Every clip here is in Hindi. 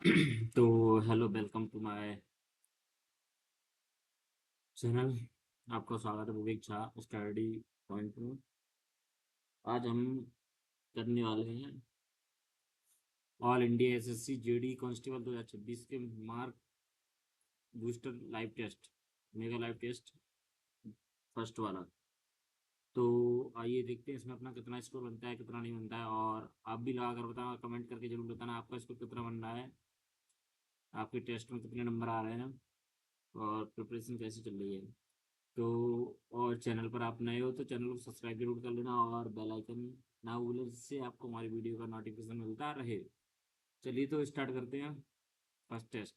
तो hello, welcome to my channel. आपका स्वागत है विवेक झा स्टडी पॉइंट में। आज हम करने वाले हैं all India SSC GD constable 2026 के mark booster live test, mega live test, first वाला। तो आइए देखते हैं इसमें अपना कितना स्कोर बनता है, कितना नहीं बनता है। और आप भी लगा कर बताना, कमेंट करके जरूर बताना आपका स्कोर कितना बन रहा है, आपके टेस्ट में कितने नंबर आ रहे हैं और प्रिपरेशन कैसी चल रही है। तो और चैनल पर आप नए हो तो चैनल को सब्सक्राइब जरूर कर लेना और बेल आइकन ना भूलें, जिससे आपको हमारी वीडियो का नोटिफिकेशन मिलता रहे। चलिए तो स्टार्ट करते हैं फर्स्ट टेस्ट।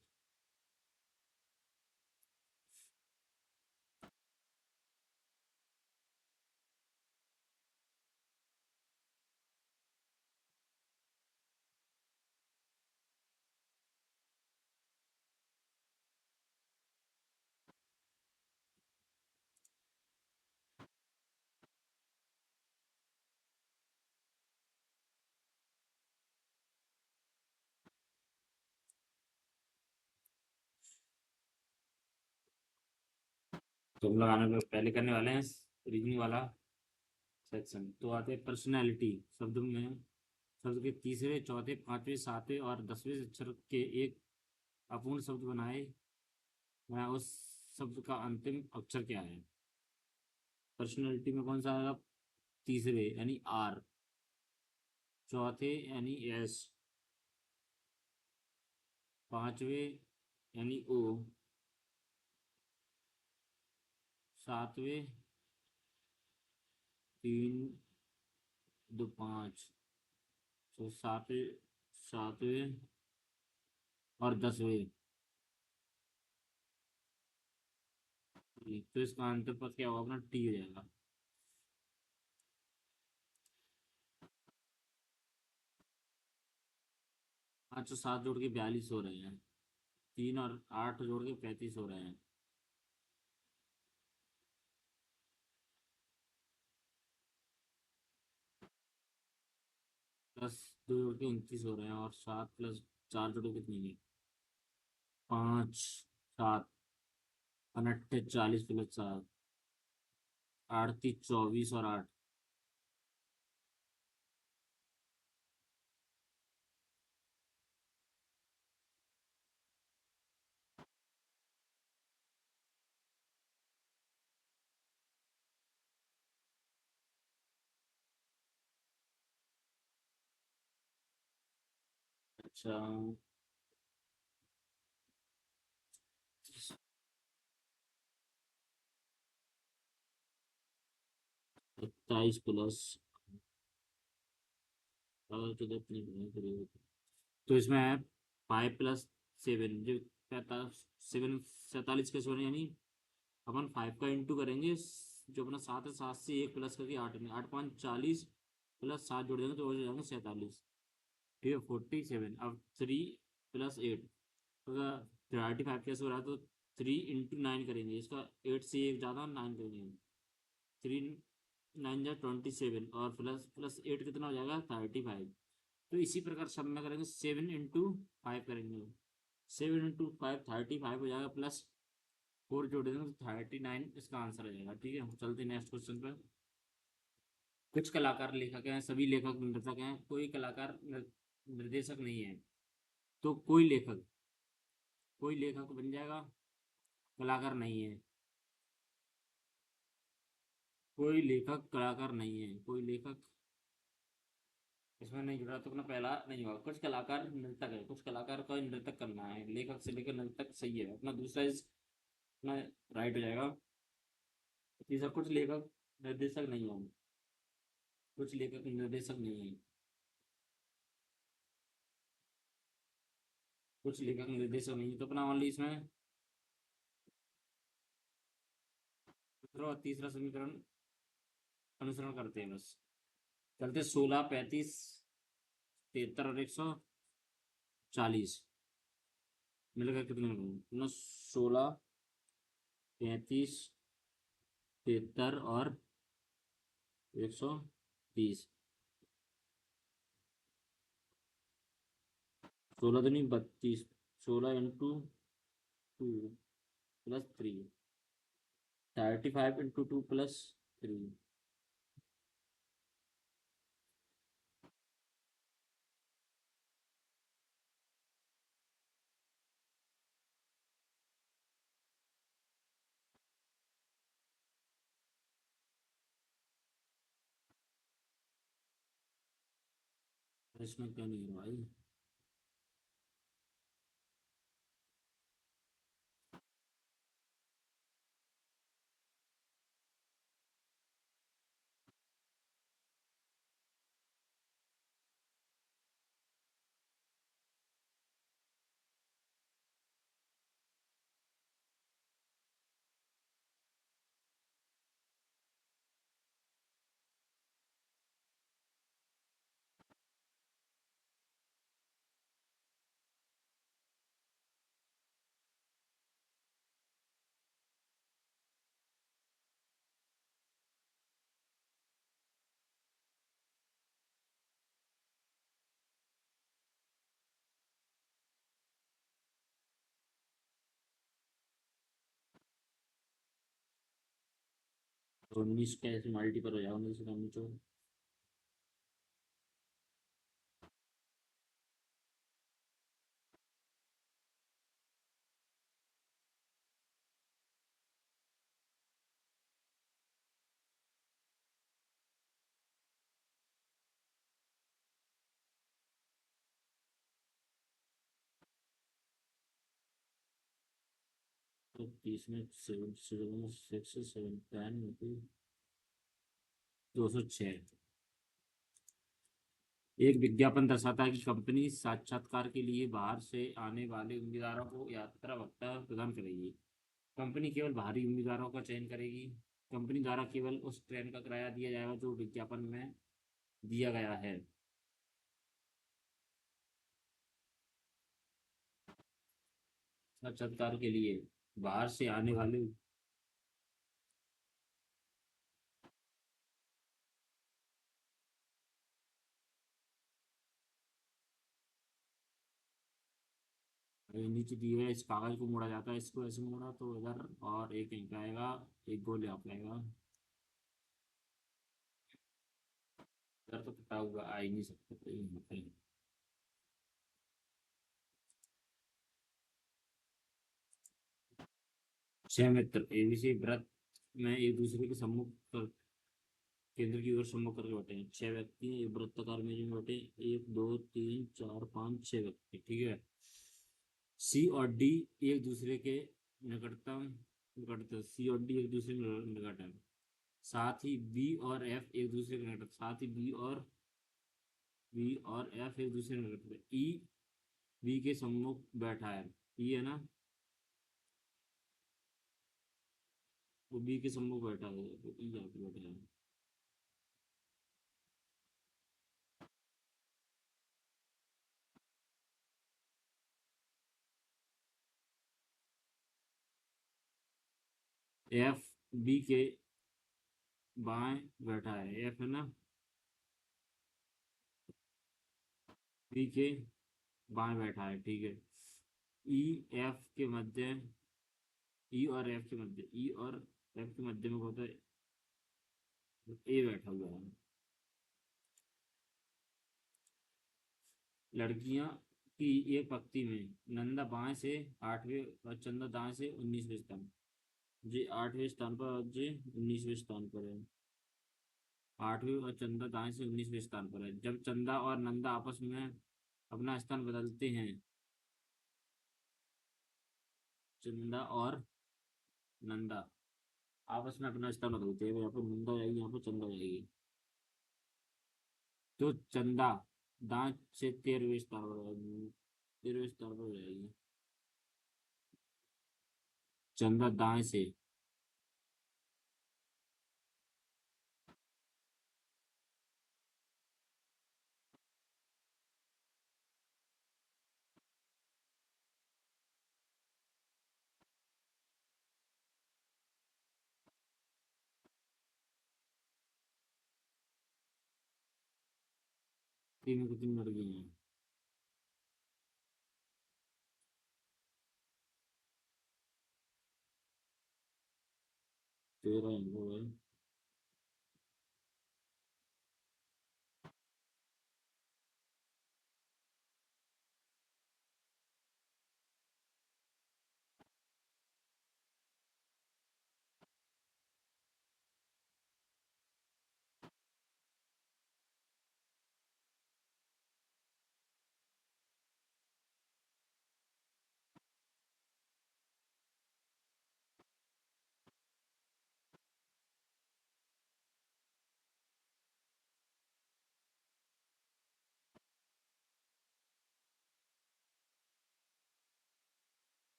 तो हम लोग आने पहले करने वाले हैं रीजनिंग वाला सेक्शन। तो आते हैं पर्सनैलिटी। शब्द में शब्द के तीसरे, चौथे, पांचवें, सातवें और 10वें अक्षर के एक अपूर्ण शब्द बनाए। मैं उस शब्द का अंतिम अक्षर क्या है? पर्सनैलिटी में कौन सा आएगा? तीसरे यानी आर, चौथे यानी एस, पांचवें यानी ओ, सातवें तीन दो पाँच, तो सातवें सातवें और 10वें। तो इसका आंसर पर क्या होगा? अपना टी हो जाएगा। 5 और 7 जोड़ के 42 हो रहे हैं। 3 और 8 जोड़ के 35 हो रहे हैं। +2 जोड़ के 29 हो रहे हैं और 7 + 4 जोड़ के कितनी है? 5 7 अनट्ठे 40 + 7, 38 24 और 8। अच्छा, 27 तो इसमें है 5 + 7 जो 47 यानी अपन 5 का इंटू करेंगे। जो अपना 7 है, 7 से 1 प्लस करके 8 में 8 × 5 = 40 +7 जोड़ देंगे तो हो जाएंगे 47। ठीक है, 47। अब 3 + 8, तो 35 कैसे हो रहा है? तो 3 × 9 करेंगे, इसका 8 से 1 ज़्यादा, 9 करेंगे। 3 9 = 27 और प्लस प्लस 8 कितना हो जाएगा? 35। तो इसी प्रकार सब में करेंगे, 7 × 5 करेंगे। 7 × 5 35 हो जाएगा, +4 जोड़ देंगे तो 39 इसका आंसर आ जाएगा। ठीक है, चलते हैं नेक्स्ट क्वेश्चन पे। कुछ कलाकार लेखक हैं, सभी लेखक निर्देशक हैं, कोई कलाकार निर्देशक नहीं है। तो कोई लेखक बन जाएगा, कलाकार नहीं है। कोई लेखक कलाकार नहीं है, कोई लेखक इसमें नहीं जुड़ा तो अपना पहला नहीं होगा। कुछ कलाकार नृतक है, कुछ कलाकार को नृतक करना है, लेखक से लेकर नृतक सही है, अपना दूसरा इस अपना राइट हो जाएगा। तीसरा, कुछ लेखक निर्देशक नहीं है, कुछ लेखक निर्देशक नहीं है, कुछ लेखक निर्देशक नहीं है, तो अपना ओनली इसमें दूसरा और तीसरा समीकरण अनुसरण करते हैं बस। चलते 16 35 73 और 140 मिलकर कितने अपना 16 35 73 और 130। 16 दूनी 32, 16 × 2 + 3, 35 × 2 + 3। इसमें क्या नहीं है भाई। तो 19 कैसे मल्टीपल हो जाएगा 19 का नीचे। तो 30 में 206। एक विज्ञापन दर्शाता है कि कंपनी साक्षात्कार के लिए बाहर से आने वाले उम्मीदवारों को यात्रा भत्ता प्रदान करेगी। कंपनी केवल बाहरी उम्मीदवारों का चयन करेगी। कंपनी द्वारा केवल उस ट्रेन का किराया दिया जाएगा जो विज्ञापन में दिया गया है। साक्षात्कार के लिए बाहर से आने वाले। नीचे दिए हुए इस कागज को मोड़ा जाता है, इसको ऐसे मोड़ा तो इधर और एक यहीं पे आएगा, एक गोल यहाँ पे आएगा। इधर तो कटा हुआ आ ही नहीं सकता तो यहाँ पे। 6 मित्र एबीसी व्रत में एक दूसरे के सम्मुख केंद्र की ओर सम्मुख करके बैठे हैं। 6 व्यक्ति हैं, एक वृत्ताकार मेज में बैठे हैं। 1 2 3 4 5 6 व्यक्ति, ठीक है। सी और डी एक दूसरे के निकटतम निकट सी और डी एक दूसरे के निकट है। साथ ही बी और एफ एक दूसरे के निकट, साथ ही बी और एफ एक दूसरे के निकट है। ई बी के सम्मुख बैठा है। ई है ना, वो बी के सम्मुख बैठा है तो ई यहाँ पे बैठा है। एफ बी के बाएं बैठा है, एफ है ना, बी के बाएं बैठा है, ठीक है। ई एफ के मध्य ई और एफ के मध्य ई और एफ के मध्य में होता है ए बैठा हुआ है। लड़कियां की एक पंक्ति में नंदा बाएं से 8वें और चंदा दाएं से 19वें स्थान। जी 8वें स्थान पर और जी 19वें स्थान पर है। 8वें और चंदा दाएं से 19वें स्थान पर है। जब चंदा और नंदा आपस में अपना स्थान बदलते हैं, चंदा और नंदा आपस में अपना स्थान बदलते हैं, यहाँ पर नंदा जाएगी, यहाँ पर चंदा जाएगी। तो चंदा दांत से 13वें स्थान पर जाएगी, 13वें स्थान पर जाएगी। चंदा दाएं से तीन को 3 लड़की हैं। 13 वो है।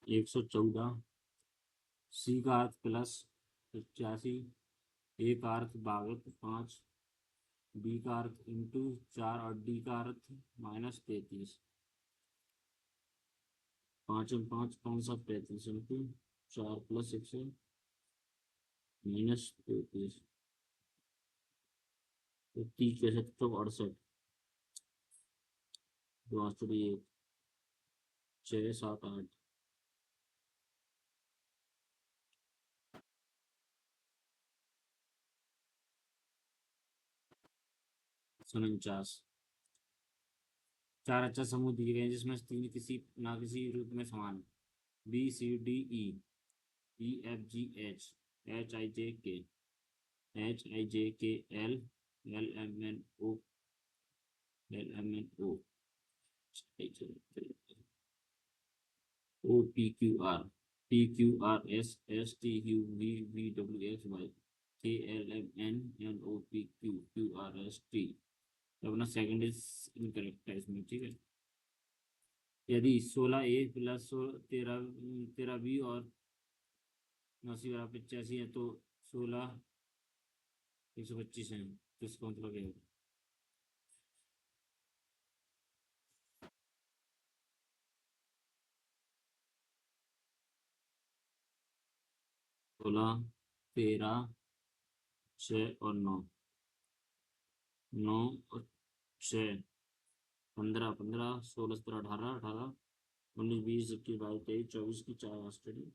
एक सौ चौदह, सी का अर्थ प्लस 85, ए का अर्थ भागत 5, बी का अर्थ इंटू 4 और डी का अर्थ -33। 5 और 5 5 7 35 इंटू 4 प्लस 1 से -33, तो 30 के 768, 2 6 7 8, 149। चार अच्छा समूह दिए गए हैं जिसमें से तीन किसी ना किसी रूप में समान, B C D E, E F G H, H I J K, H I J K L, L M N O, L M N O, O P Q R, P Q R S, S T U V, V W X Y, K L M N, N O P Q, Q R S T. अपना सेकंड इज इनकरेक्ट है इसमें, ठीक है। यदि 16 ए प्लस 13 13 बी और 89 = 85 है तो 16 125 है, तो इसका मतलब क्या है? 16 13 6 और 9, 9 और 6, 15 15, 16 17 18 18, 19 20 21 22 23 24 की 4 स्टडी,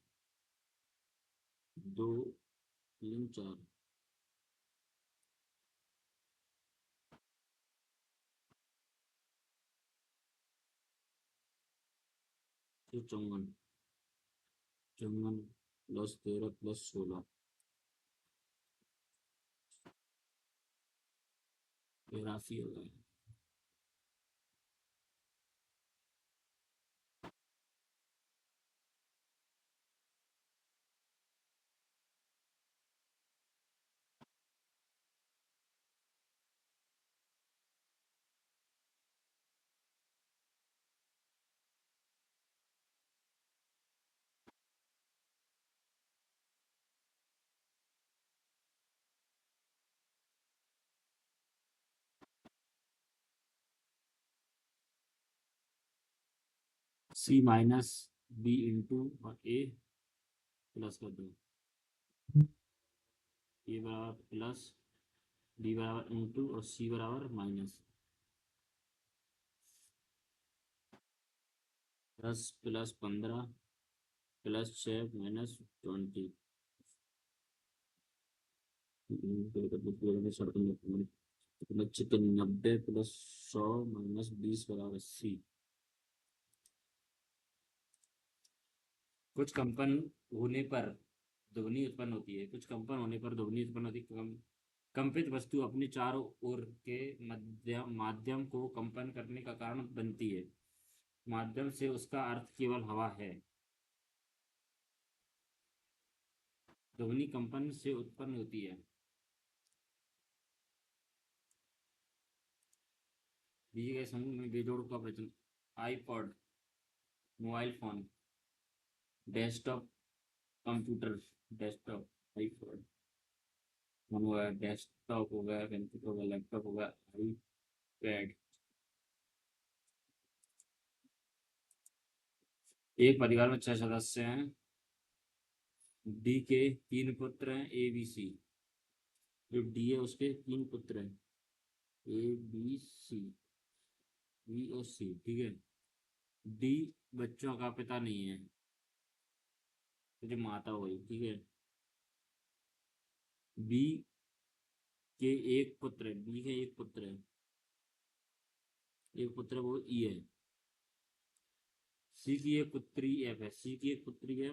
2 3 4, 54, 54 प्लस 13 प्लस 16, 83 हो गया। सी माइनस बी इंटू और ए प्लस कर दो, ए बराबर प्लस, बी बराबर इंटू और सी बराबर minus. 10 plus 15 plus 6 minus 20, chicken 90 plus 100 minus 20 बराबर 80। कुछ कंपन होने पर ध्वनि उत्पन्न होती है, कुछ कंपन होने पर ध्वनि उत्पन्न होती है। कंपित वस्तु अपने चारों ओर के माध्यम को कंपन करने का कारण बनती है। माध्यम से उसका अर्थ केवल हवा है। ध्वनि कंपन से उत्पन्न होती है। दिए गए समूह में बेजोड़ का प्रचलन, iPod, mobile phone, desktop computer, desktop, iPod phone हो गया, डेस्कटॉप हो गया, कंप्यूटर हो गया, लैपटॉप हो गया, आईपैड, एक परिवार में 6 सदस्य हैं। डी के 3 पुत्र हैं, ए बी सी। जो डी है उसके 3 पुत्र हैं, ए बी सी, बी और सी, ठीक है। डी बच्चों का पिता नहीं है, तो जो माता हुई, ठीक है। बी के एक पुत्र है, बी के एक पुत्र है, एक पुत्र वो ई है। सी की एक पुत्री एफ है, सी की एक पुत्री है,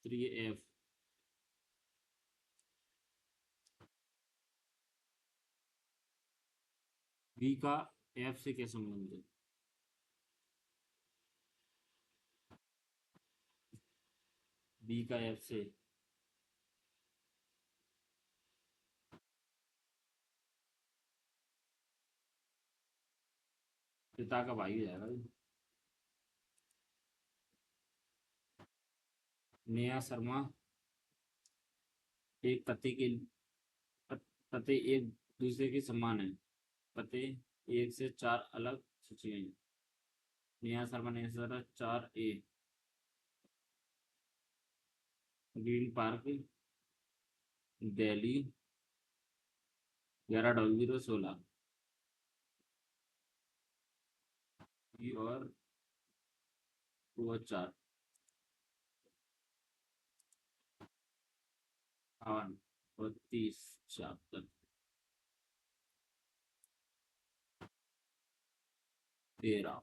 पुत्री एफ। बी का एफ से क्या संबंध है? बी का एफ से पिता का भाई हो जाएगा। नेहा शर्मा एक पते एक दूसरे के समान है। पते एक से 4 अलग सूचियां हैं। Neha Sharma 4A। Green park, Delhi, 11/00/16। और 2 और 4 58 और 30 76 13।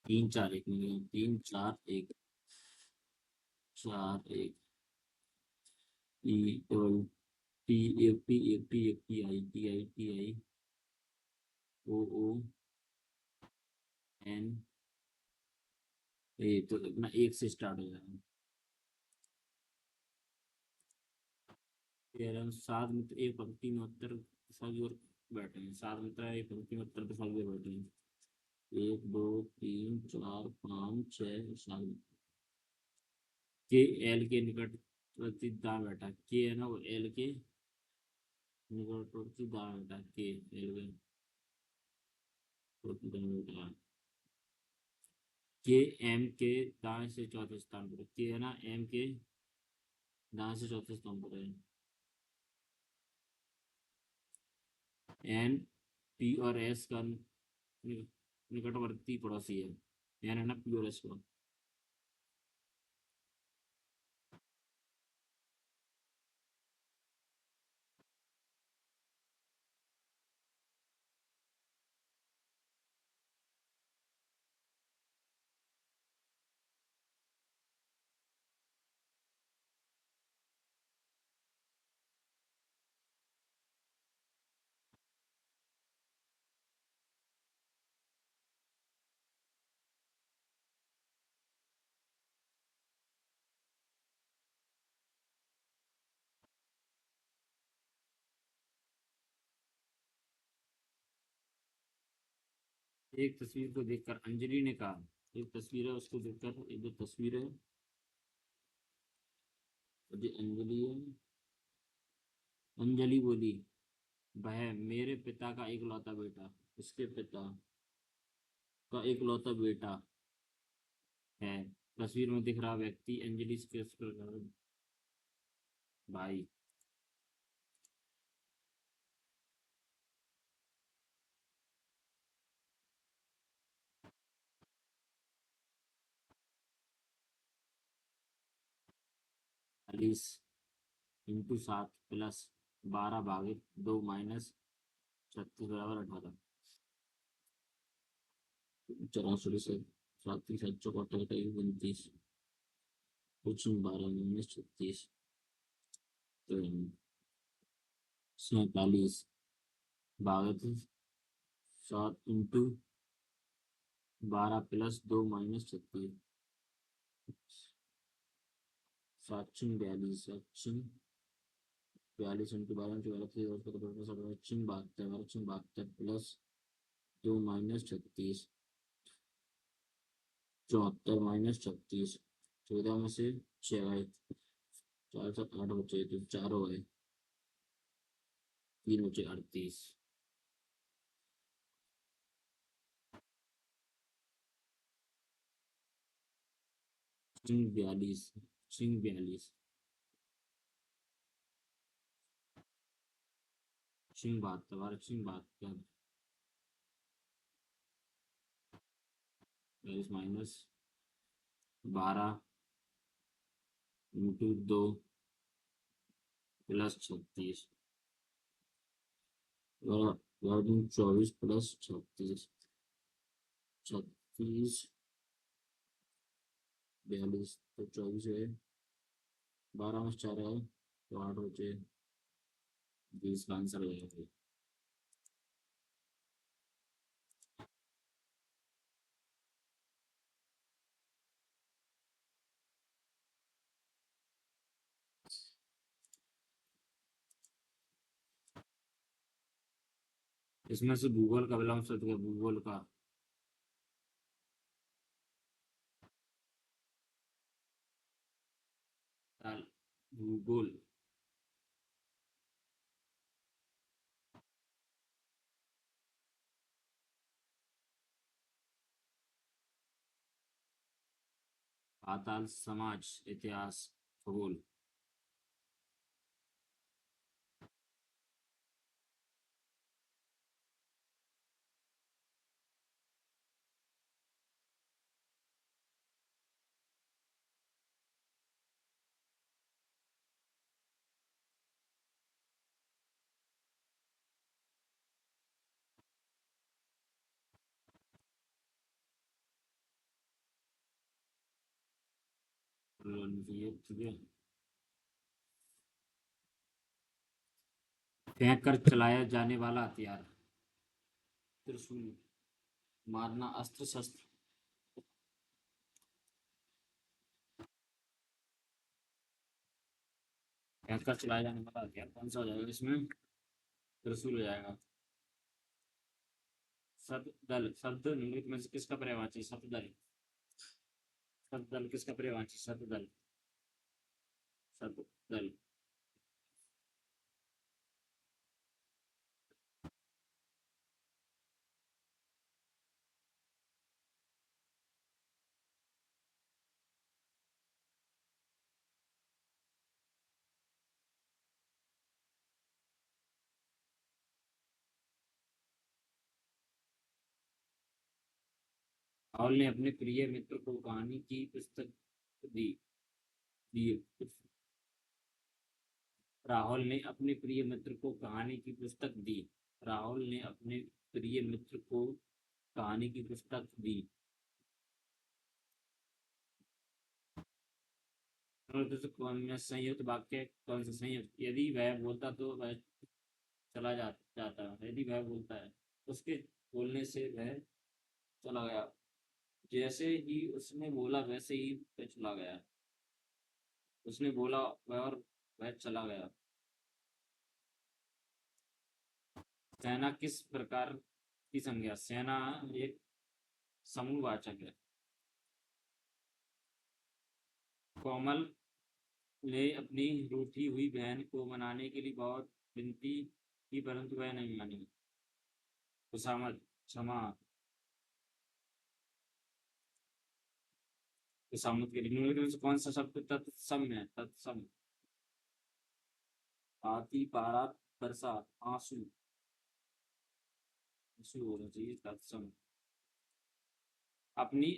3 4 1 नहीं, 3 4 1। 4 1 ई डबल टी एक टी एक टी एक T I T I T I O O N A, तो अपना एक से स्टार्ट हो जाएगा। फिर हम सात मित्र एक पंक्ति में उत्तर दिशा की ओर बैठे हैं। 7 मित्र एक पंक्ति में उत्तर दिशा की ओर बैठे हैं। 1 2 3 4 5 6 7। के एल के निकटवर्ती दाएं बैठा, के है ना, वो एल के निकटवर्ती दाएं बैठा, के एल के निकटवर्ती दाएं बैठा। के एम के दाएं से चौथे स्थान पर है। के है ना, एम के दाएं से चौथे स्थान पर है। एन पी और एस का निकटवर्ती पड़ोसी है। एन है ना, पी और एस का। एक तस्वीर को देखकर अंजलि ने कहा, एक तस्वीर है उसको देखकर, एक जो तस्वीर है, जो अंजलि है, अंजलि बोली, वह मेरे पिता का इकलौता बेटा, उसके पिता का इकलौता बेटा है। तस्वीर में दिख रहा व्यक्ति अंजलि के भाई। चालीस इंटू 7 + 12/2 -36 = 18। 84 से सात तीन सात चौक 29, कुछ 12 - 36, तो 47, 7 × 12 + 2 - 36, 7 × 42, 7 × 42 × 12 = 72, 72 प्लस 2 - 36, 74 - 36, 14 में से 6 आए, 4 7 8 बचे, तो 4 हो गए, 3 बचे 38। 42, 42, 72, 42 - 12 × 2 + 36, 24 + 36, 36, 42, तो 24 है, 12 में से 4 है, तो 8 बचे, 20 का आंसर हो जाएगा। इसमें से भूगोल का विलोम शब्द क्या है? भूगोल का ताल, भूगोल, पाताल, समाज, इतिहास, भूगोल। ठीक है, फेंक कर चलाया जाने वाला हथियार, त्रिशूल, मारना, अस्त्र शस्त्र। फेंक कर चलाया जाने वाला हथियार कौन सा हो जाएगा इसमें? त्रिशूल हो जाएगा। सतदल, शब्द निम्नलिखित में से किसका पर्यायवाची? सतदल, सतदल किसका पर्यायवाची? सतदल, सतदल। राहुल ने अपने प्रिय मित्र को कहानी की पुस्तक दी, दी। राहुल ने अपने प्रिय मित्र को कहानी की पुस्तक दी। राहुल ने अपने प्रिय मित्र को कहानी की पुस्तक दी। कौन में संयुक्त वाक्य कौन सा संयुक्त? यदि वह बोलता तो वह जाता, यदि वह बोलता है उसके बोलने से वह चला गया, जैसे ही उसने बोला वैसे ही वह चला गया, उसने बोला वह और वह चला गया। सेना किस प्रकार की संज्ञा? सेना एक समूहवाचक है। कोमल ने अपनी रूठी हुई बहन को मनाने के लिए बहुत विनती की, परंतु वह नहीं मानी। खुशामद, क्षमा, खुशामद के लिए निम्नलिखित में से कौन सा शब्द तत्सम है? तत्सम, आती, पारा, बरसा, आंसू, आंसू होना चाहिए तत्सम। अपनी,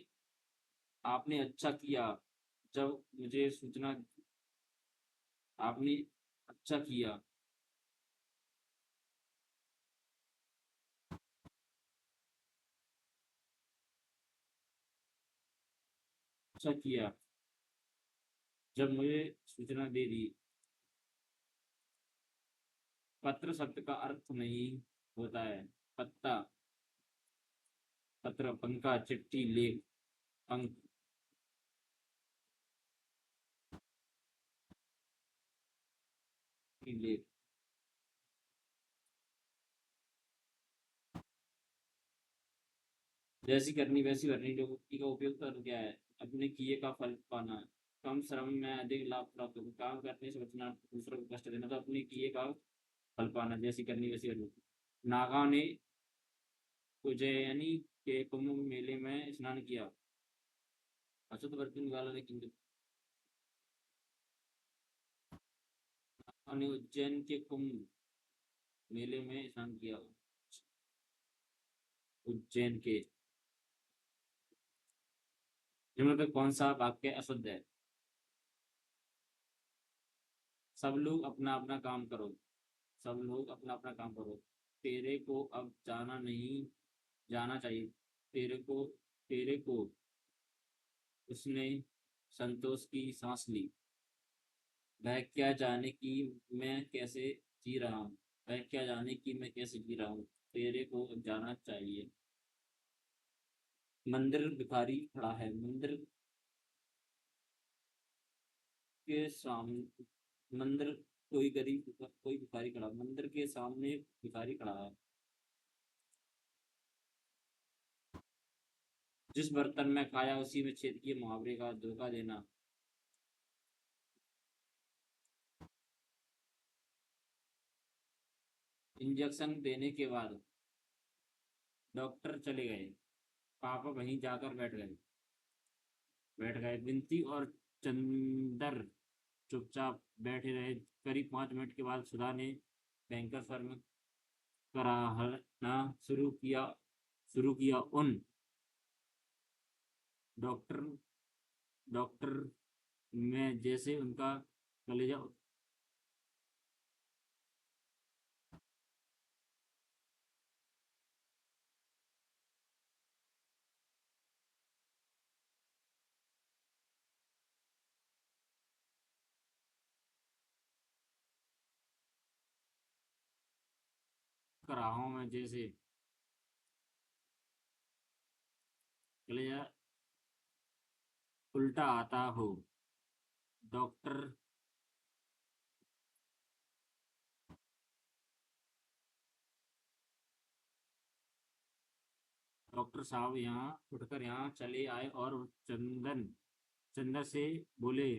आपने अच्छा किया जब मुझे सूचना, आपने अच्छा किया, अच्छा किया जब मुझे सूचना दे दी। पत्र शब्द का अर्थ नहीं होता है पत्ता, पत्र, पंखा, चिट्ठी, लेख, अंक, लेख। जैसी करनी वैसी भरनी लोकोक्ति का उपयोग कर क्या है? अपने किए का फल पाना। कम श्रम में अधिक लाभ प्राप्त हो, काम करने से बचना, दूसरों को कष्ट देना। तो अपने किए का फल पाना, जैसी करनी वैसी भरनी। नागाओं ने उज्जैनी के कुंभ मेले में स्नान किया। अशुद्ध बर्तन निकाला लेकिन नागाओं ने उज्जैन के कुंभ मेले में स्नान किया। उज्जैन के। निम्न में कौन सा वाक्य अशुद्ध है? सब लोग अपना अपना काम करो। सब लोग अपना अपना काम करो। तेरे को अब जाना नहीं जाना चाहिए। तेरे को तेरे को उसने संतोष की सांस ली। वह क्या जाने कि मैं कैसे जी रहा हूँ। वह क्या जाने कि मैं कैसे जी रहा हूँ। तेरे को अब जाना चाहिए। मंदिर भिखारी खड़ा है। मंदिर के सामने मंदिर कोई भिखारी खड़ा। मंदिर के सामने भिखारी खड़ा है। जिस बर्तन में खाया उसी में छेद किए, मुहावरे का धोखा देना। इंजेक्शन देने के बाद डॉक्टर चले गए। पापा वहीं जाकर बैठ गए। विनती और चंदर चुपचाप बैठे रहे। करीब 5 मिनट के बाद सुधा ने भयंकर स्वर में कराहना शुरू किया। उन डॉक्टर डॉक्टर में जैसे उनका कलेजा कराहों में जैसे कलेजा उल्टा आता हो। डॉक्टर डॉक्टर साहब यहाँ उठकर यहाँ चले आए और चंदर से बोले,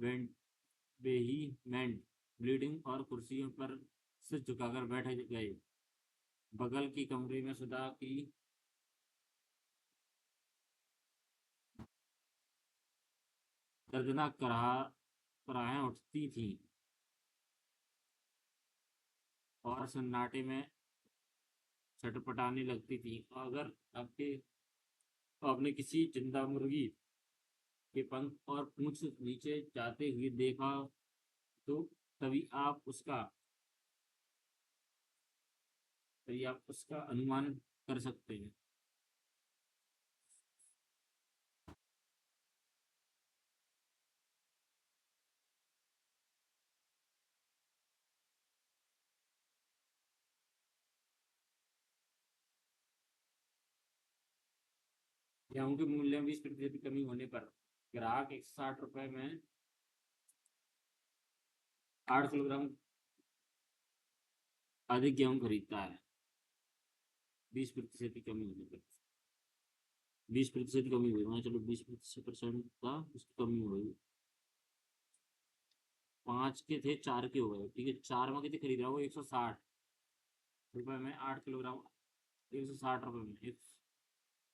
वेहीमेंट ब्लीडिंग और कुर्सियों पर सिर झुकाकर बैठ गए। बगल की कमरे में सुधा की दर्दनाक कराहें उठती थी और सन्नाटे में छटपटाने लगती थी। अगर आपने किसी जिंदा मुर्गी के पंख और पूंछ नीचे जाते हुए देखा तो तभी आप उसका अनुमान कर सकते हैं। गेहूं के मूल्य में 20% की कमी होने पर ग्राहक 160 रुपए में 8 किलोग्राम अधिक गेहूं खरीदता है। 20% की कमी होने पर 20% की कमी हुई। हाँ चलो 20% का उसकी कमी हो गई। 5 के थे 4 के हो गए। ठीक है, 4 में कितने खरीद रहा है वो? 160 रुपए में 8 किलोग्राम। 160 रुपए में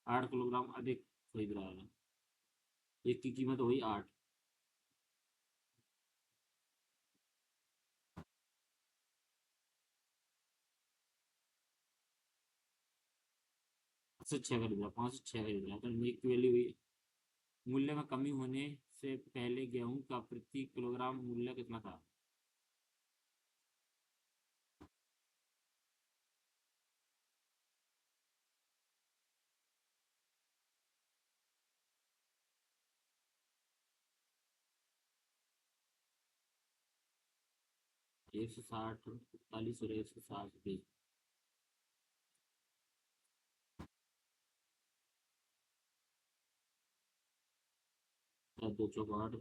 8 किलोग्राम अधिक खरीद रहा है। एक की कीमत हुई 8। से 6 खरीद रहा, 5 से 6 खरीद रहा है तो एक की वैल्यू हुई। मूल्य में कमी होने से पहले गेहूं का प्रति किलोग्राम मूल्य कितना था? 160, 45 और 160 भी। 2 चौका 8,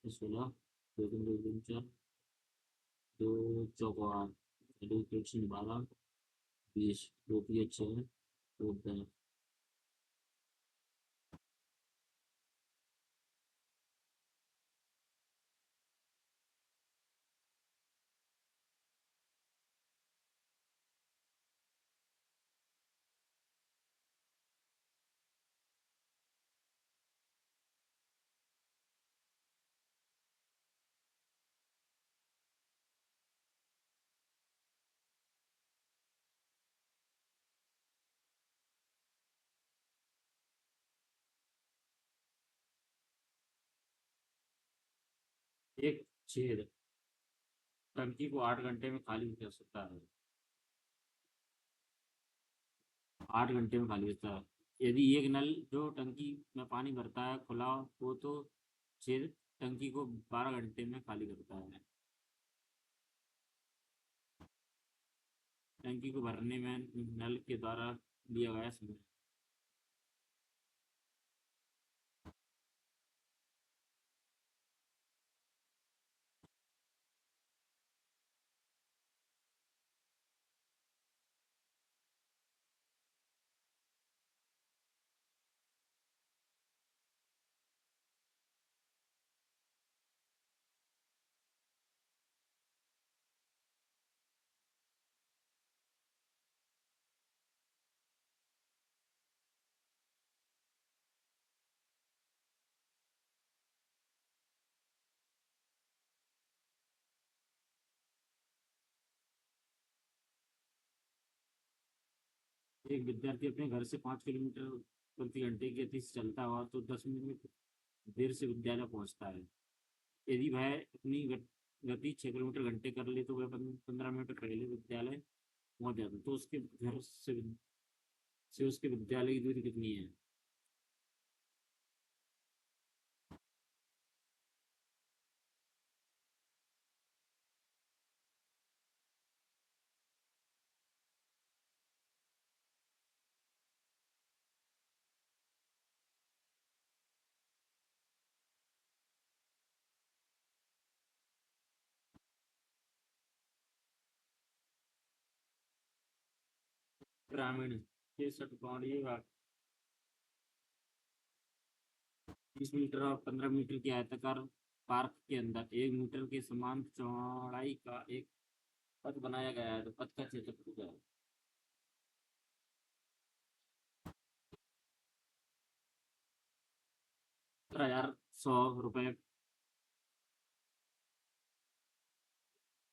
16, 2 3 2 3 4, 2 चौका 8, 12, 20, 2 3 6, 2 10। एक छेद टंकी को 8 घंटे में खाली कर सकता है। 8 घंटे में खाली होता है। यदि एक नल जो टंकी में पानी भरता है खुला हो तो छेद टंकी को 12 घंटे में खाली करता है। टंकी को भरने में नल के द्वारा लिया गया समय। एक विद्यार्थी अपने घर से 5 किलोमीटर प्रति घंटे की गति से चलता हुआ तो 10 मिनट देर से विद्यालय पहुंचता है। यदि वह अपनी गति 6 किलोमीटर घंटे कर ले तो वह 15 मिनट पहले विद्यालय पहुंच जाता है। तो उसके घर से उसके विद्यालय की दूरी कितनी है? ग्रामीण 63 भाग 30 मीटर और 15 मीटर की आयताकार पार्क के अंदर 1 मीटर के समान चौड़ाई का एक पथ बनाया गया है। तो पथ का क्षेत्रफल क्या है? 17,100 रुपये।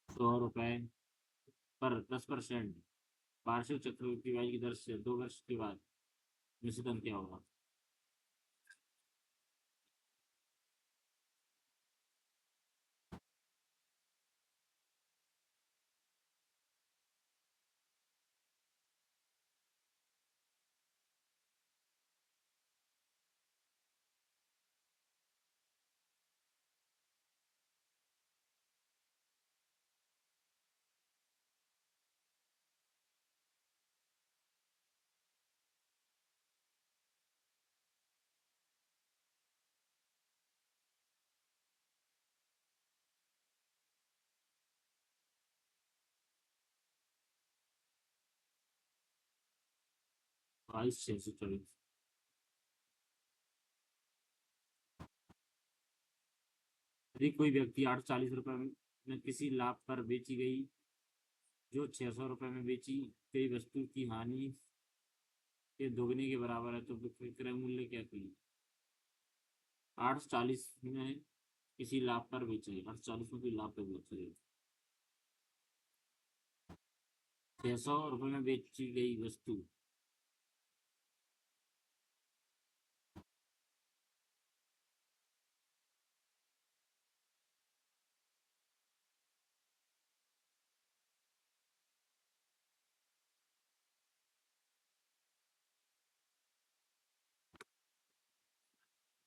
100 रुपये पर 10% वार्षिक चक्रवृद्धि ब्याज की दर से 2 वर्ष के बाद निश्चित अंक क्या होगा? 22,624। यदि कोई व्यक्ति 840 रुपये में किसी लाभ पर बेची गई जो 600 रुपये में बेची गई वस्तु की हानि के दोगुने के बराबर है तो विक्रय मूल्य क्या थी? 840 में किसी लाभ पर बेची, 840 में कोई लाभ पर बेची, 600 रुपये में बेची गई वस्तु।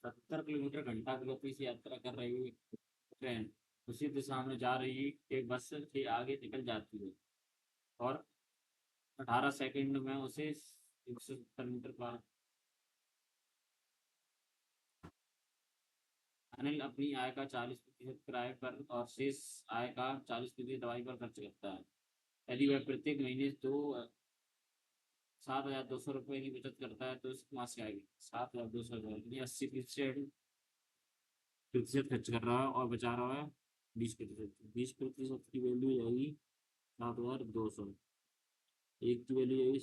70 किलोमीटर घंटा की गति से यात्रा कर रही ट्रेन उसी दिशा में जा रही एक बस के आगे निकल जाती है और 18 सेकंड में उसे 170 मीटर पार। अनिल अपनी आय का 40% किराए पर और शेष आय का 40% दवाई पर खर्च करता है। यदि वह प्रत्येक महीने 7,200 रुपये की बचत करता है तो उसकी मासिक आय 7,200 रुपये, यानी 80% खर्च कर रहा है और बचा रहा है 20%। 20% की वैल्यू जाएगी 7,200। एक की वैल्यू जाएगी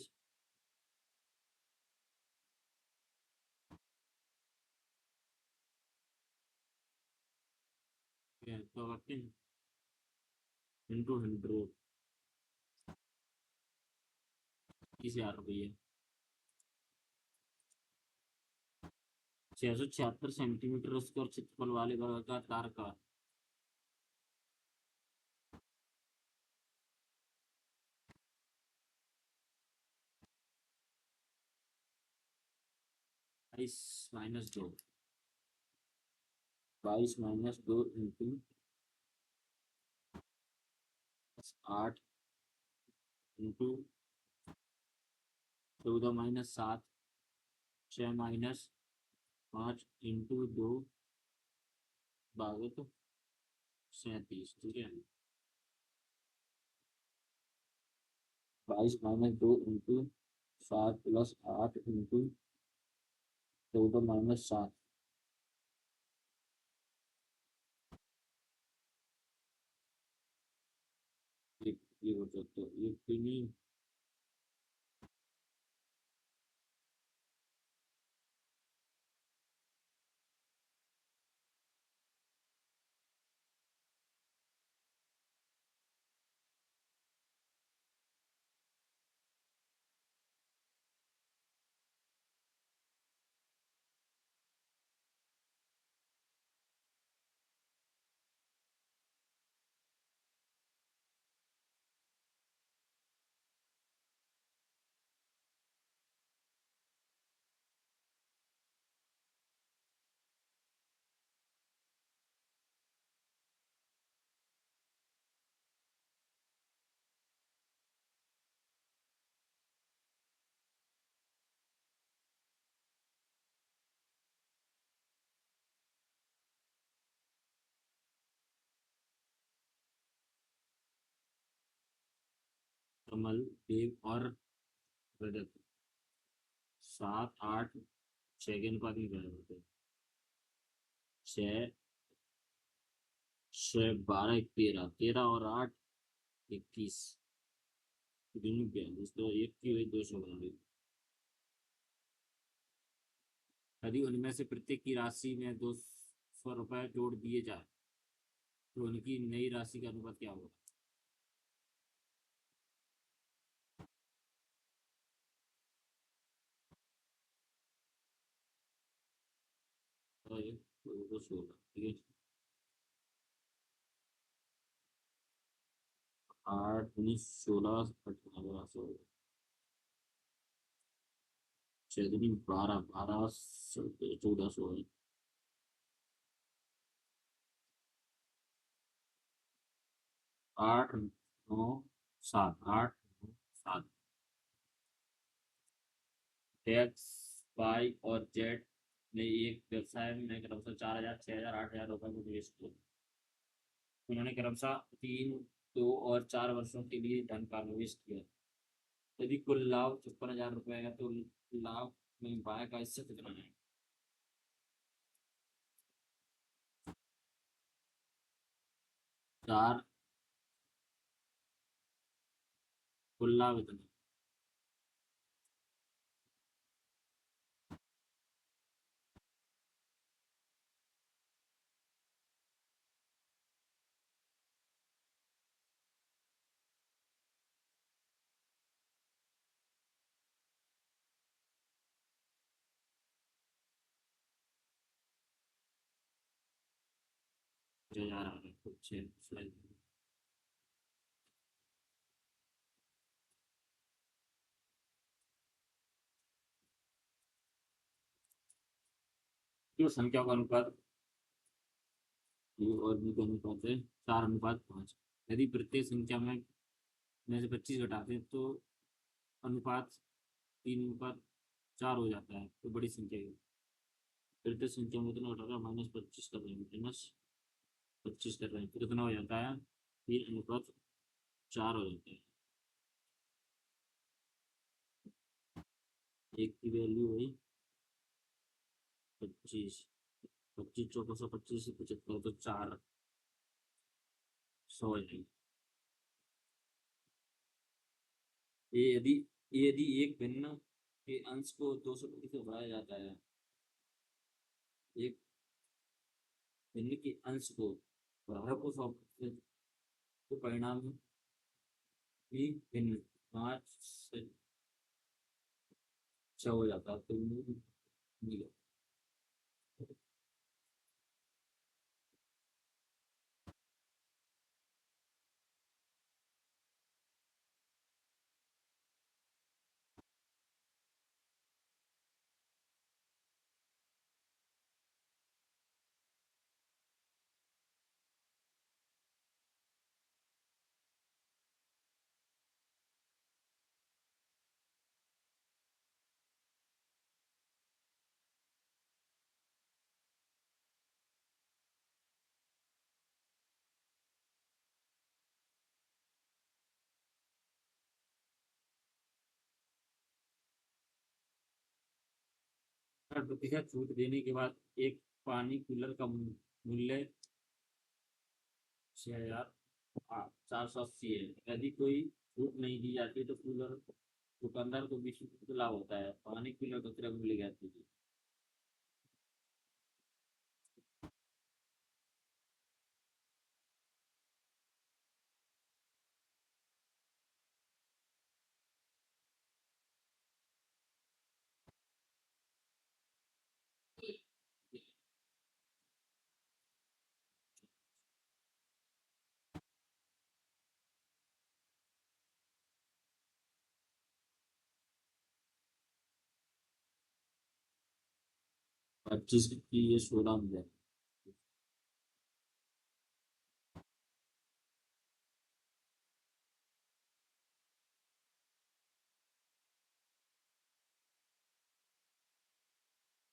तो करते हैं इंटू 100, 30,000 रुपये। 676 सेंटीमीटर स्क्वायर क्षेत्रफल वाले वर्गाकार तार का 22 - 2, 22 - 2 इंटू 8 इंटू 14 - 7, 6 - 5 इंटू 2 भागत 37। ठीक है, 22 - 2 इंटू 7 + 8 इंटू 14 - 7। ये हो सकता है ये भी नहीं। कमल, देव और रजत 7 8 6 के अनुपात में गए होते हैं। 6 6 12 13, 13 और 8 21, दोनों 42, तो एक की वही 200 बना दी। यदि उनमें से प्रत्येक की राशि में 200 रुपये जोड़ दिए जाए तो उनकी नई राशि का अनुपात क्या होगा? तो ये 216, ठीक है। 8 19 16 18 16, 6 दूनी 12 12 14 16, 8 9 7, 8 9 7। एक्स, वाई और जेड ने एक व्यवसाय में क्रमशः 4,000, 6,000, 8,000 रुपये को निवेश किया। उन्होंने क्रमशः 3, 2 और 4 वर्षों के लिए धन का निवेश किया। यदि कुल लाभ 56,000 रुपये है तो लाभ में वाई का हिस्सा कितना है? चार, कुल लाभ इतना। जो जा रहा है कुछ क्यों संख्या का अनुपात ये और भी का अनुपात है 4:5। यदि प्रत्येक संख्या में से 25 घटाते हैं तो अनुपात 3:4 हो जाता है, तो बड़ी संख्या है। प्रत्येक संख्या में कितना घटाकर -25 कर रहे हैं, -25 कर रहे हैं, तो कितना हो जाता है, 3:4 हो जाता है। एक की वैल्यू हुई 25, 25 × 4 = 25 से 75, तो 400 हो जाएगी। ये यदि यदि एक भिन्न के अंश को 250 से बढ़ाया जाता है, एक भिन्न के अंश को बढ़ाकर को 100, तो परिणाम भी भिन्न 5 से 6 हो जाता है, तो मिलेगा। 60% छूट देने के बाद एक पानी कूलर का मूल्य 6,480 है। यदि कोई छूट नहीं दी जाती तो कूलर दुकानदार को 20 रुपये लाभ होता है। पानी कूलर का क्रय मूल्य ज्ञात कीजिए। पच्चीस की ये 16 मिल जाए।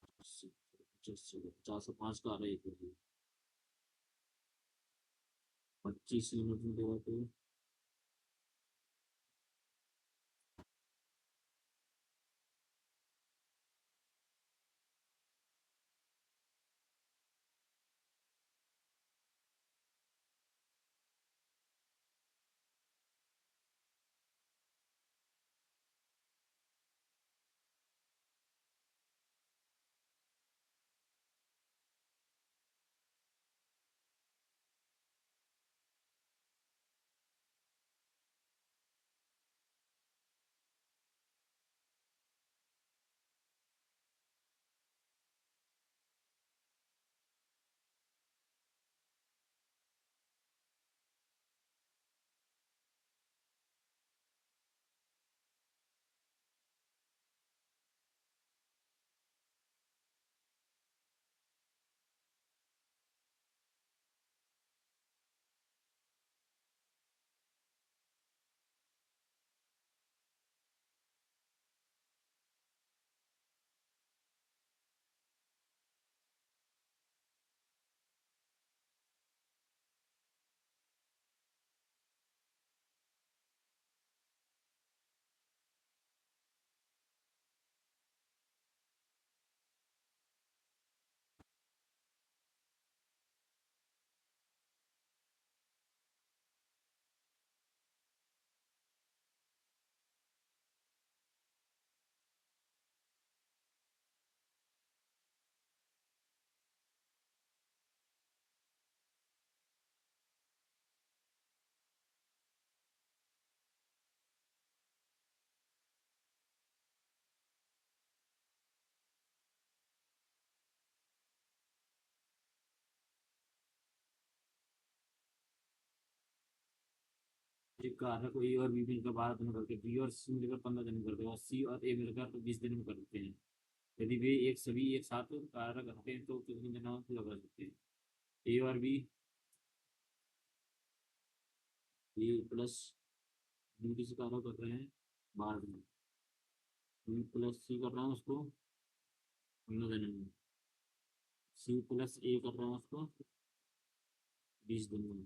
पच्चीस 405 का आ रहा है। 25 यूनिट में देगा तो एक कारक को ए और बी मिलकर 12 दिन करते हैं, बी और सी मिलकर 15 दिन करते हैं, और सी और ए मिलकर तो 20 दिन में करते हैं। यदि वे सभी एक साथ कारक करते हैं तो कितने दिनों में पूरा कर सकते हैं। ए और बी, बी प्लस बी किसी का कर रहे हैं बार में, बी प्लस सी कर रहे हैं उसको हमने देने में, सी प्लस ए कर रहे हैं उसको 20 दिन में।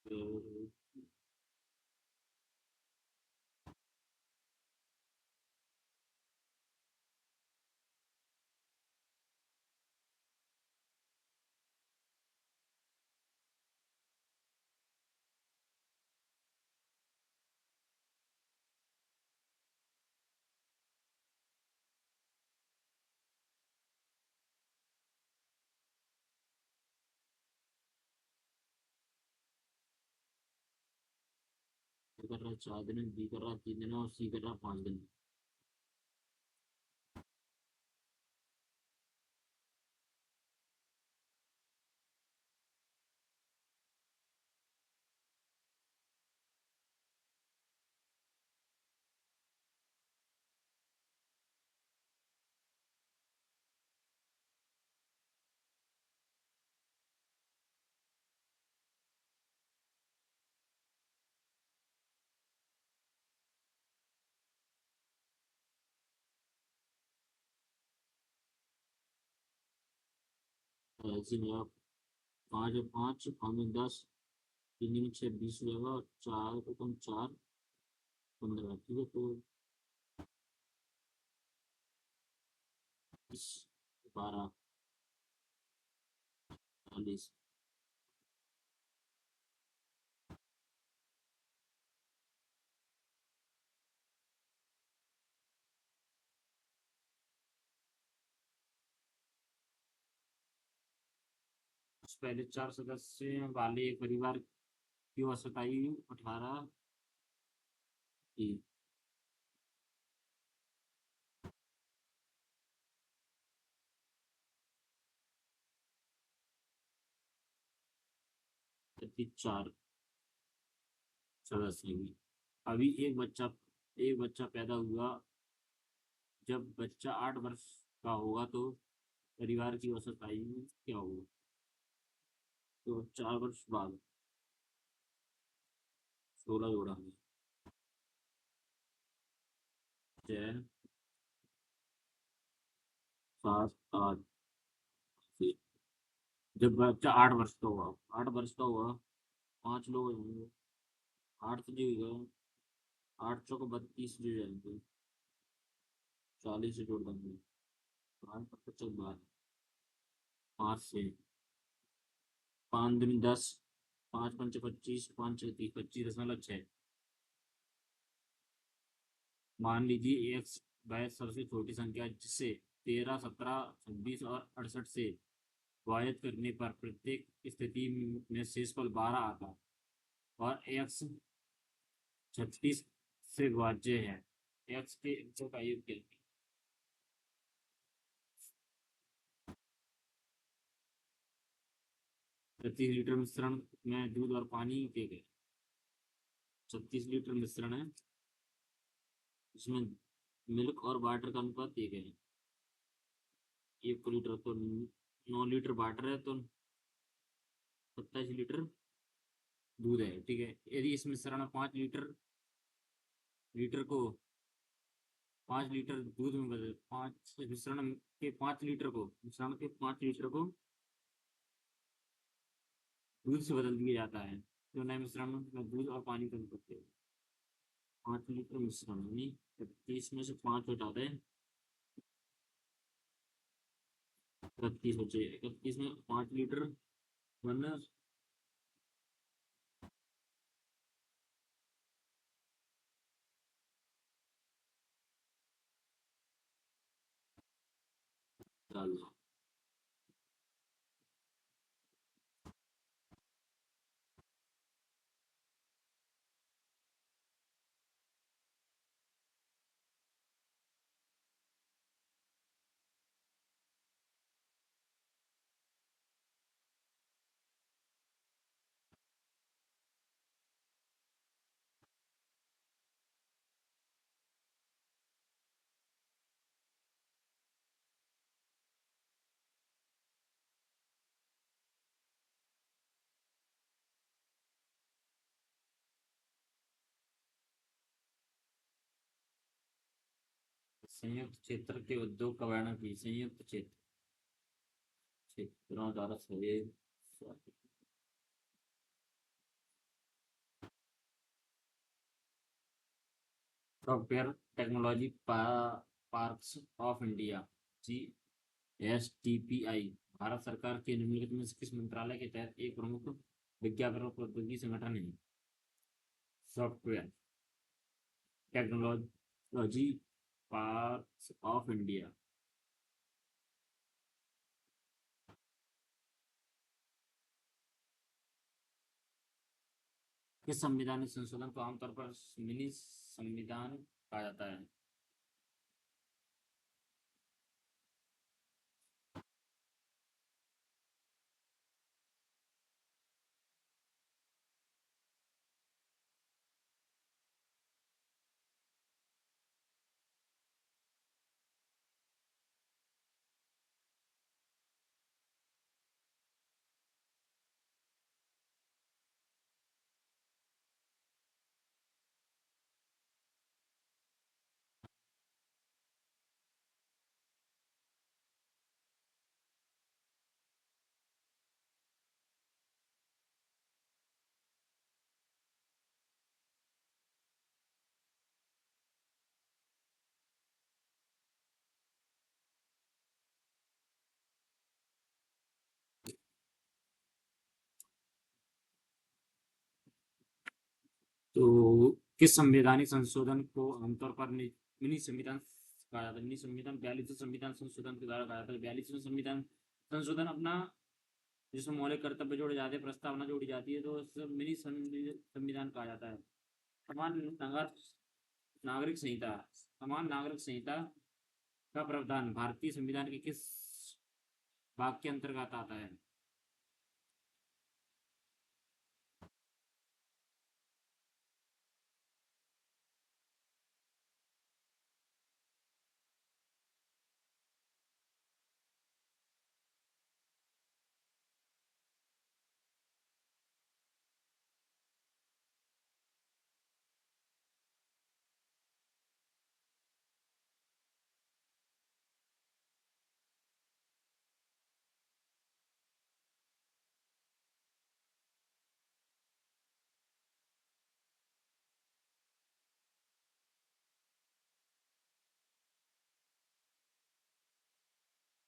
तो ए कर रहा है 4 दिन, बी कर रहा है 3 दिन और सी कर रहा है 5 दिन। तो ऐसे में आप 5 और 5 5 में 10, 3 में 6 20 हो जाएगा और 4 को 4 15, ठीक है। तो 20 12 40। पहले 4 सदस्य वाले एक परिवार की औसत आयु 18 थी। 4 सदस्य की। अभी एक बच्चा पैदा हुआ। जब बच्चा 8 वर्ष का होगा तो परिवार की औसत आयु क्या होगी? तो 4 वर्ष बाद 16 जोड़ा है, 6 7 8 से। जब बच्चा 8 वर्ष का हुआ, 8 वर्ष का हुआ, 5 लोग होंगे, 8 से जो गए, 8 चौको 32 जो जाएंगे, 40 से जोड़ देंगे, 8 25 12, 5 से, 5 दूनी 10, 5 पंचे 25, 5 6 30, 25.6। मान लीजिए एक्स बाय सबसे छोटी संख्या जिसे 13 17 26 और 68 से विभाजित करने पर प्रत्येक स्थिति में शेषफल 12 आता है और एक्स 36 से विभाज्य है। एक्स के अंकों का योग क्या है? 36 लीटर मिश्रण में दूध और पानी के गए, 36 लीटर मिश्रण है, इसमें मिल्क और वाटर का अनुपात दिए गए हैं। 1 लीटर तो 9 लीटर वाटर है तो 27 लीटर दूध है, ठीक है। यदि इस मिश्रण में 5 लीटर लीटर को 5 लीटर दूध में बदल 5 मिश्रण के 5 लीटर को दूध से बदल दिया जाता है तो नए मिश्रण में दूध और पानी का अनुपात है। 5 लीटर मिश्रण में 31 में से 5 हटा दें, 31 बचे, 31 में 5 लीटर वरना डाल दो। संयुक्त क्षेत्र के उद्योग का वर्णन की। संयुक्त क्षेत्र क्षेत्रों द्वारा सहयोग। Software technology parks of India, GSTPI Bharat सरकार के निम्नलिखित में से किस मंत्रालय के तहत एक प्रमुख विज्ञापन और प्रौद्योगिकी संगठन है? Software technology parks of India. किस संवैधानिक संशोधन को आमतौर पर मिनी संविधान कहा जाता है? तो किस संवैधानिक संशोधन को आमतौर पर मिनी संविधान कहा जाता है? मिनी संविधान 42वें संविधान संशोधन के द्वारा कहा जाता है। 42वें संविधान संशोधन अपना जिसमें मौलिक कर्तव्य जोड़े जाते हैं, प्रस्तावना जोड़ी जाती है, तो उसे मिनी संविधान कहा जाता है। समान नागरिक संहिता, समान नागरिक संहिता का प्रावधान भारतीय संविधान के किस भाग के अंतर्गत आता है?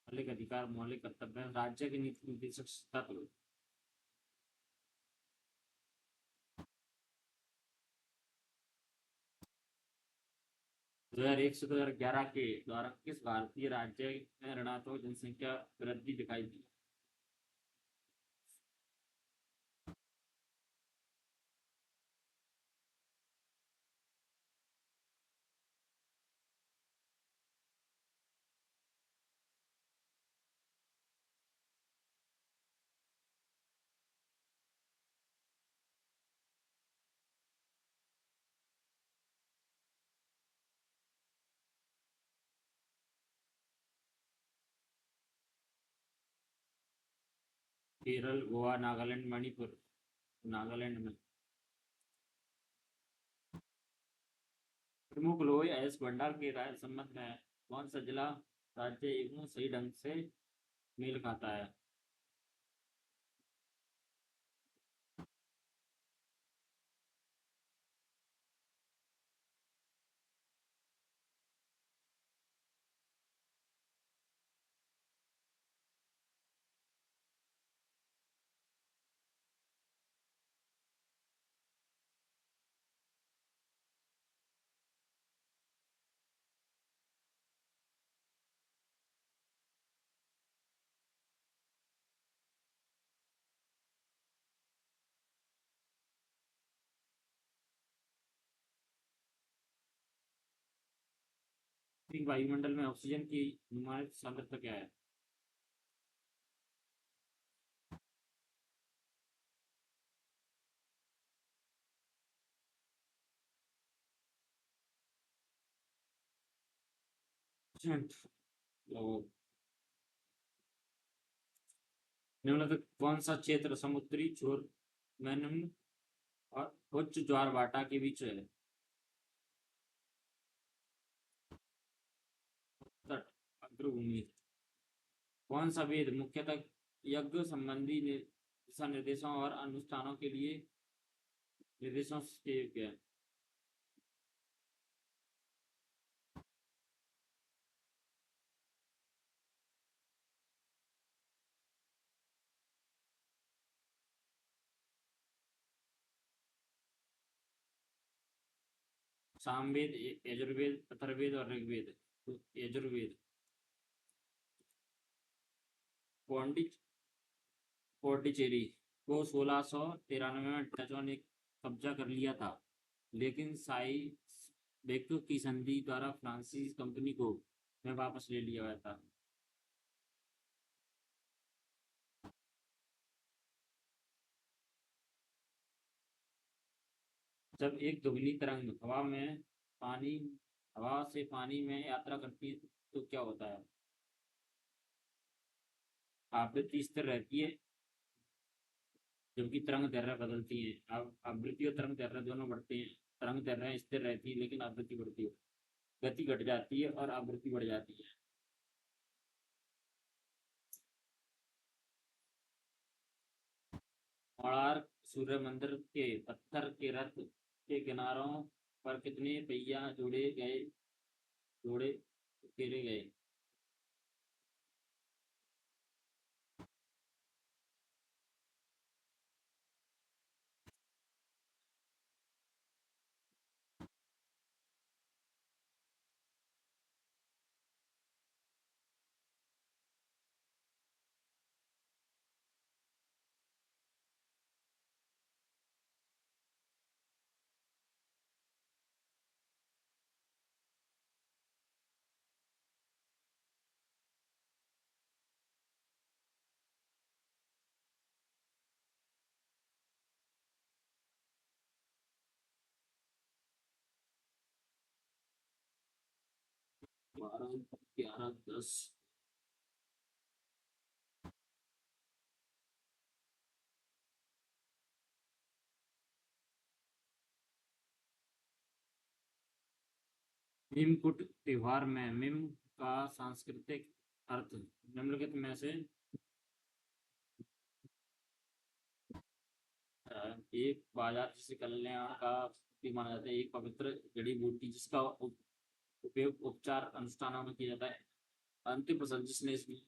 मौलिक अधिकार, मौलिक कर्तव्य, राज्य के नीति निर्देशक तत्व। 2001 से 2011 के द्वारा किस भारतीय राज्य में ऋणात्मक जनसंख्या वृद्धि दिखाई दी? केरल, गोवा, नागालैंड, मणिपुर। नागालैंड में। प्रमुख लोह अयस्क भंडार के राज्य संबंध में कौन सा जिला राज्य एवं सही ढंग से मेल खाता है? वायुमंडल में ऑक्सीजन की अनुमानित सांद्रता क्या है? तो निम्नलिखित कौन सा क्षेत्र समुद्री छोर में निम्न और उच्च ज्वार भाटा के बीच है? पितृभूमि। कौन सा वेद मुख्यतः यज्ञ संबंधी दिशा निर्देशों और अनुष्ठानों के लिए निर्देशों के योग्य है? सामवेद, यजुर्वेद, अथर्ववेद और ऋग्वेद। तो यजुर्वेद। पौंडिच पौंडीचेरी को 1693 में डचों ने कब्जा कर लिया था, लेकिन साइबेक की संधि द्वारा फ्रांसीसी कंपनी को में वापस ले लिया गया था। जब एक दुगनी तरंग पानी हवा से पानी में यात्रा करती है तो क्या होता है? आवृत्ति स्थिर रहती है, जबकि तरंग दैर्ध्य बदलती है। अब आवृत्ति और तरंग दैर्ध्य दोनों बढ़ते हैं। तरंग दैर्ध्य स्थिर रहती है लेकिन आवृत्ति बढ़ती है। गति घट जाती है और आवृत्ति बढ़ जाती है। कोणार्क सूर्य मंदिर के पत्थर के रथ के किनारों पर कितने पहिया जोड़े उकेरे गए? 12, 11, 10। मीम-कुट त्योहार में मीम का सांस्कृतिक अर्थ निम्नलिखित में से एक बाजार जिसे कल्याण का प्रतीक माना जाता है, एक पवित्र जड़ी बूटी जिसका उपयोग उपचार अनुष्ठानों में किया जाता है, अंतिम प्रसंग जिसने इसमें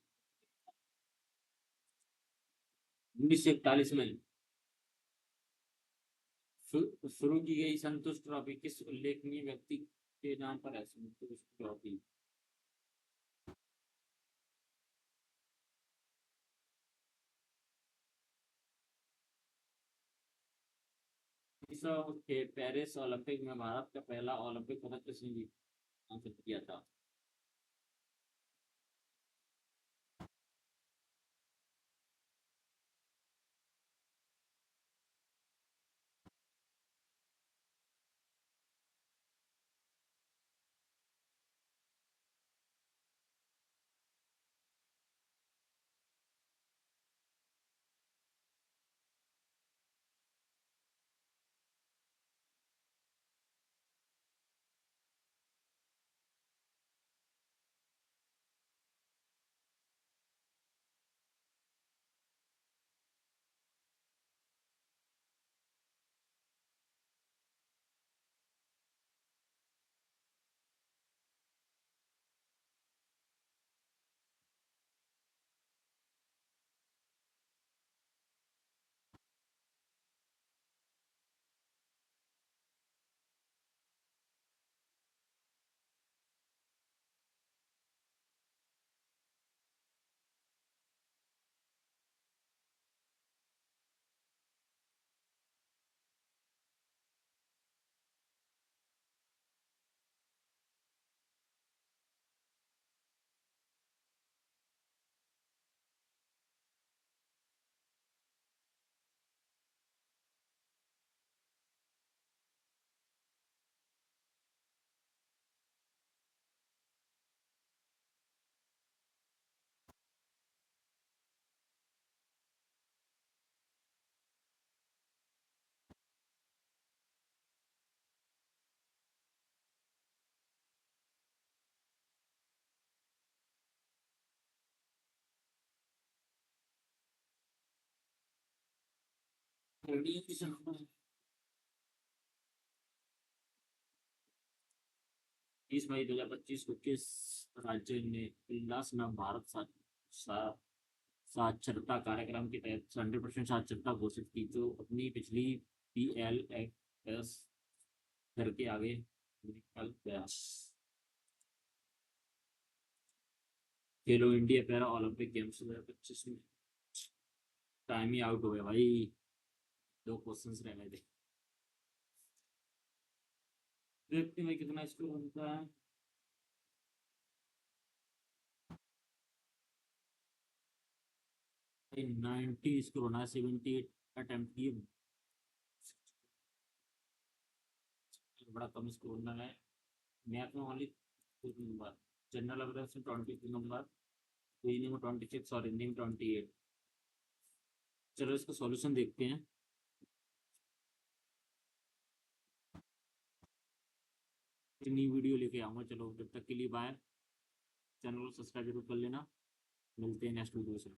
1941 में शुरू की गई संतुष्ट ट्रॉफी किस उल्लेखनीय व्यक्ति के नाम पर है? संतुष्ट ट्रॉफी। के पेरिस ओलंपिक में भारत का पहला ओलंपिक पदक किसने हासिल किया था? 30 मई 2025 को किस राज्य ने उल्लासनगर भारत सा, साक्षरता कार्यक्रम के तहत 100% साक्षरता घोषित की, जो अपनी पिछली PLFS दर के आगे निकल गया? खेलो इंडिया पैरा ओलंपिक गेम्स 2025 में। टाइम ही आउट हो गया भाई, 2 क्वेश्चंस रह गए थे। देखते हैं भाई कितना स्कोर बनता है। 90 स्कोर होना है, 78 अटेम्प्ट किए, बड़ा कम स्कोर होना है। मैथ में ओनली 2 नंबर, जनरल अवेयरनेस में 22 नंबर, रीजनिंग में 26 और हिंदी में 28। चलो इसका सॉल्यूशन देखते हैं। नई वीडियो लेके आऊँगा। चलो जब तक के लिए बाय। चैनल को सब्सक्राइब जरूर कर लेना। मिलते हैं नेक्स्ट वीडियो से।